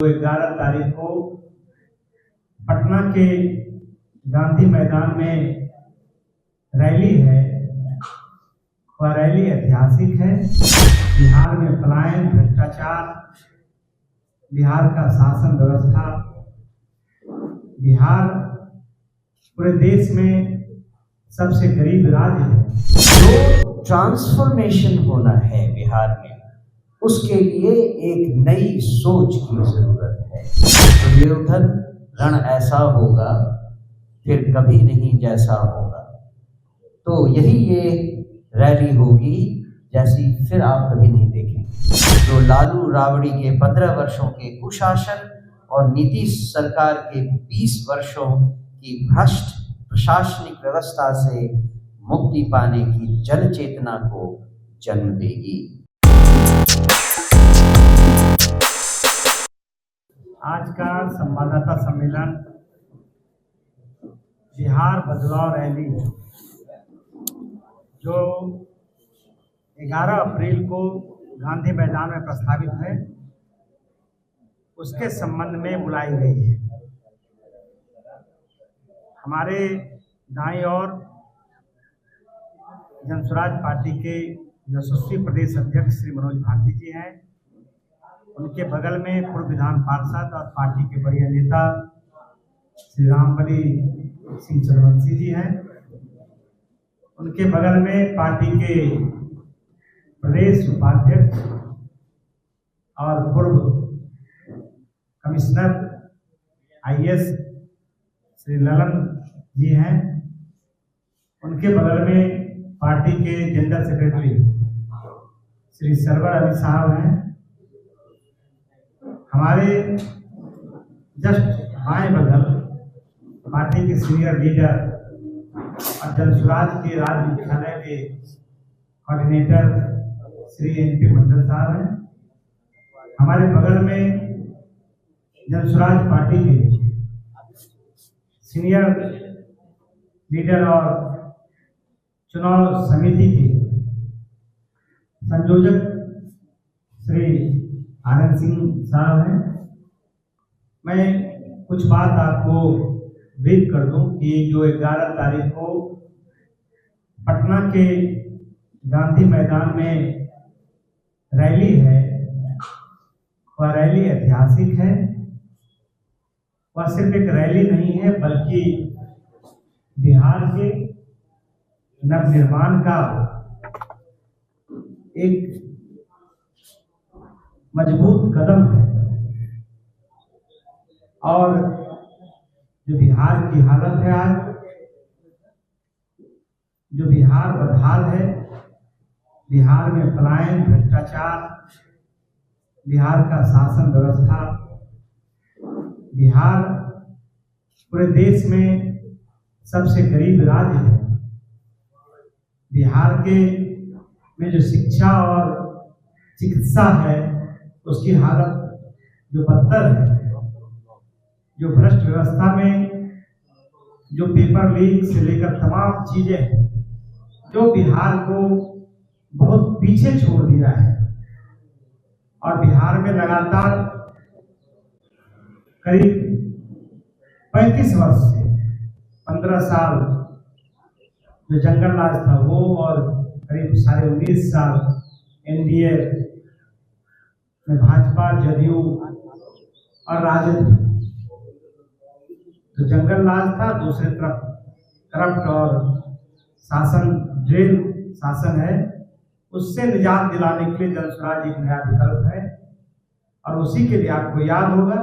11 तारीख को पटना के गांधी मैदान में रैली है। वह रैली ऐतिहासिक है। बिहार में पलायन, भ्रष्टाचार, बिहार का शासन व्यवस्था, बिहार पूरे देश में सबसे गरीब राज्य है। जो ट्रांसफॉर्मेशन होना है बिहार में, उसके लिए एक नई सोच की जरूरत है। दुर्योधन रण ऐसा होगा फिर कभी नहीं जैसा होगा। तो यही ये रैली होगी जैसी फिर आप कभी नहीं देखेंगे। जो लालू राबड़ी के 15 वर्षों के कुशासन और नीतीश सरकार के 20 वर्षों की भ्रष्ट प्रशासनिक व्यवस्था से मुक्ति पाने की जन चेतना को जन्म देगी। आज का संवाददाता सम्मेलन बिहार बदलाव रैली जो 11 अप्रैल को गांधी मैदान में प्रस्तावित है, उसके संबंध में बुलाई गई है। हमारे दाईं ओर जनसुराज पार्टी के यशस्वी प्रदेश अध्यक्ष श्री मनोज भारती जी हैं। उनके बगल में पूर्व विधान पार्षद और पार्टी के बड़े नेता श्री रामबली सिंह चंद्रवंशी जी हैं। उनके बगल में पार्टी के प्रदेश उपाध्यक्ष और पूर्व कमिश्नर IAS श्री ललन जी हैं। उनके बगल में पार्टी के जनरल सेक्रेटरी श्री सरवर अली साहब हैं। हमारे जस्ट बाएं बगल पार्टी के सीनियर लीडर और जनसुराज के राज्य मुख्यालय के कोऑर्डिनेटर श्री NP मंडल साहब हैं। हमारे बगल में जनसुराज पार्टी के सीनियर लीडर और चुनाव समिति के संयोजक श्री आनंद सिंह साहब हैं। मैं कुछ बात आपको ब्रीफ कर दूं कि जो 11 तारीख को पटना के गांधी मैदान में रैली है, वह रैली ऐतिहासिक है। वह सिर्फ एक रैली नहीं है, बल्कि बिहार के नवनिर्माण का एक मजबूत कदम है। और जो बिहार की हालत है आज, जो बिहार बदहाल है, बिहार में पलायन, भ्रष्टाचार, बिहार का शासन व्यवस्था, बिहार पूरे देश में सबसे गरीब राज्य है। बिहार के में जो शिक्षा और चिकित्सा है, उसकी हालत जो बदतर है, जो भ्रष्ट व्यवस्था में जो पेपर लीक से लेकर तमाम चीजें जो बिहार को बहुत पीछे छोड़ दिया है। और बिहार में लगातार करीब 35 वर्ष से 15 साल जो जंगल राज था वो, और करीब 19.5 साल NDA में भाजपा, जदयू और राजद, तो जंगल राज था। दूसरी तरफ करप्ट और शासन, ड्रिल शासन है। उससे निजात दिलाने के लिए जनसुराज एक नया विकल्प है। और उसी के लिए आपको याद होगा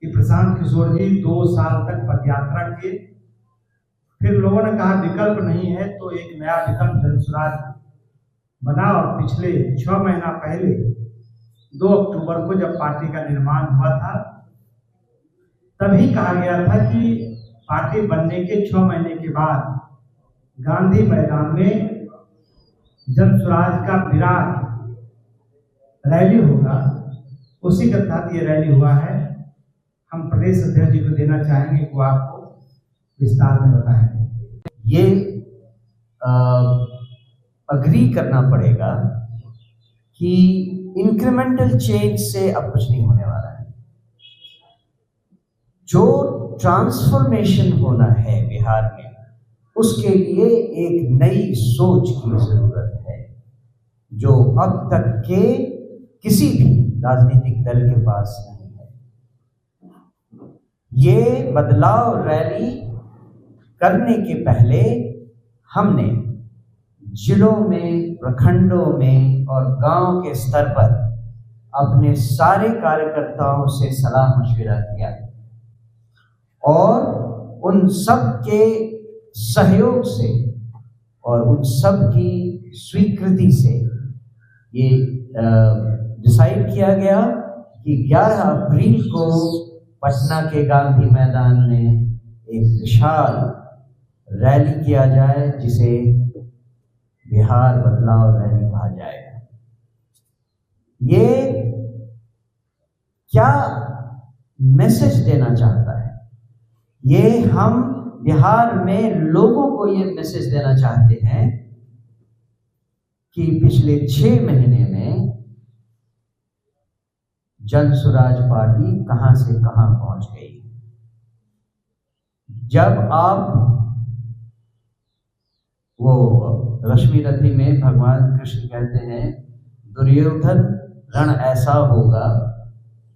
कि प्रशांत किशोर जी 2 साल तक पदयात्रा किए। फिर लोगों ने कहा विकल्प नहीं है, तो एक नया विकल्प जनसुराज बना। और पिछले 6 महीना पहले 2 अक्टूबर को जब पार्टी का निर्माण हुआ था, तभी कहा गया था कि पार्टी बनने के 6 महीने के बाद गांधी मैदान में जनसुराज का विराट रैली होगा। उसी के तहत ये रैली हुआ है। हम प्रदेश अध्यक्ष जी को देना चाहेंगे कि वो आपको विस्तार में बताएं। ये अग्री करना पड़ेगा कि इंक्रीमेंटल चेंज से अब कुछ नहीं होने वाला है। जो ट्रांसफॉर्मेशन होना है बिहार में, उसके लिए एक नई सोच की जरूरत है, जो अब तक के किसी भी राजनीतिक दल के पास नहीं है। ये बदलाव रैली करने के पहले हमने जिलों में, प्रखंडों में और गांव के स्तर पर अपने सारे कार्यकर्ताओं से सलाह मशविरा किया और उन सब के सहयोग से और उन सब की स्वीकृति से ये डिसाइड किया गया कि 11 अप्रैल को पटना के गांधी मैदान में एक विशाल रैली किया जाए, जिसे बिहार बदलाव रैली कहा जाएगा। ये क्या मैसेज देना चाहता है? ये हम बिहार में लोगों को ये मैसेज देना चाहते हैं कि पिछले 6 महीने में जन स्वराज पार्टी कहां से कहां पहुंच गई। जब आप वो लक्ष्मी रथी में भगवान कृष्ण कहते हैं, दुर्योधन रण ऐसा होगा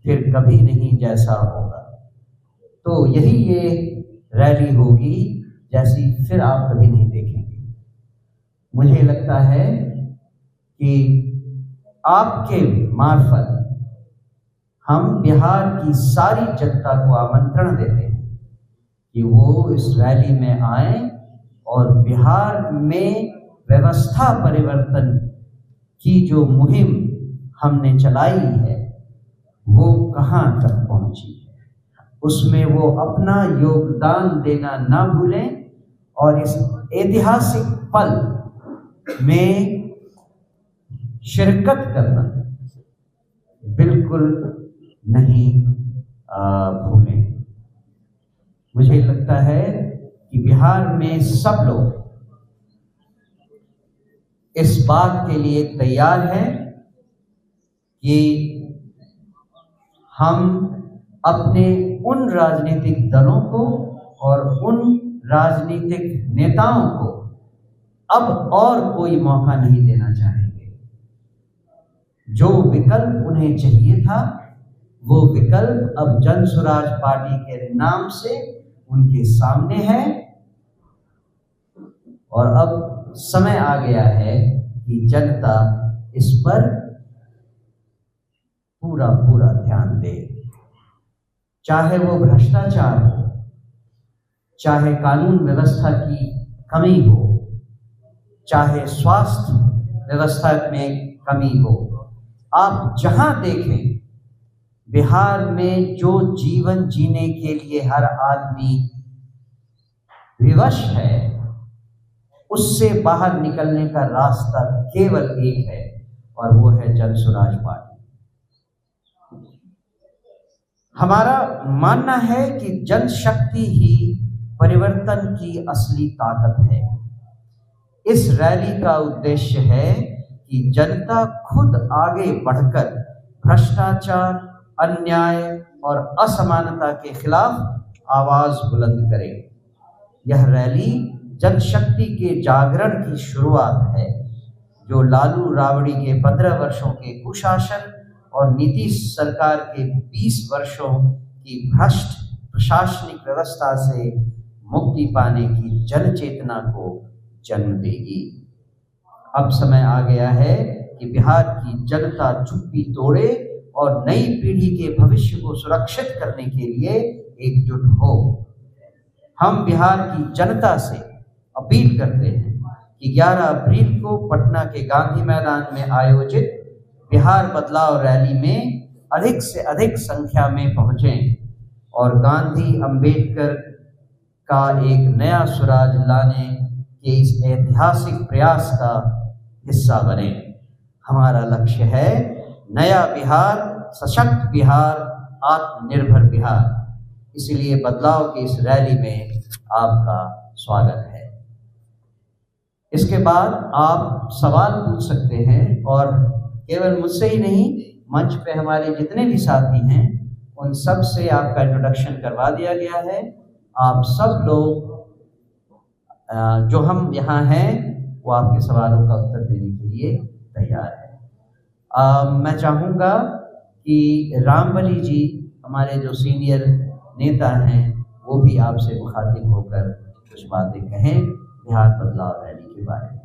फिर कभी नहीं जैसा होगा, तो यही ये रैली होगी जैसी फिर आप कभी नहीं देखेंगे। मुझे लगता है कि आपके मार्फत हम बिहार की सारी जनता को आमंत्रण देते हैं कि वो इस रैली में आए और बिहार में व्यवस्था परिवर्तन की जो मुहिम हमने चलाई है वो कहाँ तक पहुंची है, उसमें वो अपना योगदान देना ना भूलें और इस ऐतिहासिक पल में शिरकत करना बिल्कुल नहीं भूलें। मुझे लगता है कि बिहार में सब लोग इस बात के लिए तैयार हैं कि हम अपने उन राजनीतिक दलों को और उन राजनीतिक नेताओं को अब और कोई मौका नहीं देना चाहेंगे। जो विकल्प उन्हें चाहिए था वो विकल्प अब जन स्वराज पार्टी के नाम से उनके सामने है और अब समय आ गया है कि जनता इस पर पूरा पूरा ध्यान दे। चाहे वो भ्रष्टाचार हो, चाहे कानून व्यवस्था की कमी हो, चाहे स्वास्थ्य व्यवस्था में कमी हो, आप जहां देखें बिहार में जो जीवन जीने के लिए हर आदमी विवश है, उससे बाहर निकलने का रास्ता केवल एक है और वो है जन स्वराज पार्टी। हमारा मानना है कि जनशक्ति ही परिवर्तन की असली ताकत है। इस रैली का उद्देश्य है कि जनता खुद आगे बढ़कर भ्रष्टाचार, अन्याय और असमानता के खिलाफ आवाज बुलंद करे। यह रैली जनशक्ति के जागरण की शुरुआत है, जो लालू राबड़ी के 15 वर्षों के कुशासन और नीतीश सरकार के 20 वर्षों की भ्रष्ट प्रशासनिक व्यवस्था से मुक्ति पाने की जन चेतना को जन्म देगी। अब समय आ गया है कि बिहार की जनता चुप्पी तोड़े और नई पीढ़ी के भविष्य को सुरक्षित करने के लिए एकजुट हो। हम बिहार की जनता से अपील करते हैं कि 11 अप्रैल को पटना के गांधी मैदान में आयोजित बिहार बदलाव रैली में अधिक से अधिक संख्या में पहुंचें और गांधी अंबेडकर का एक नया स्वराज लाने के इस ऐतिहासिक प्रयास का हिस्सा बने। हमारा लक्ष्य है नया बिहार, सशक्त बिहार, आत्मनिर्भर बिहार। इसलिए बदलाव की इस रैली में आपका स्वागत है। इसके बाद आप सवाल पूछ सकते हैं और केवल मुझसे ही नहीं, मंच पे हमारे जितने भी साथी हैं उन सब से आपका इंट्रोडक्शन करवा दिया गया है। आप सब लोग जो हम यहाँ हैं वो आपके सवालों का उत्तर देने के लिए तैयार है। मैं चाहूँगा कि रामबली जी हमारे जो सीनियर नेता हैं वो भी आपसे मुखातिब होकर कुछ बातें कहें बिहार बदलाव रैली के बारे में।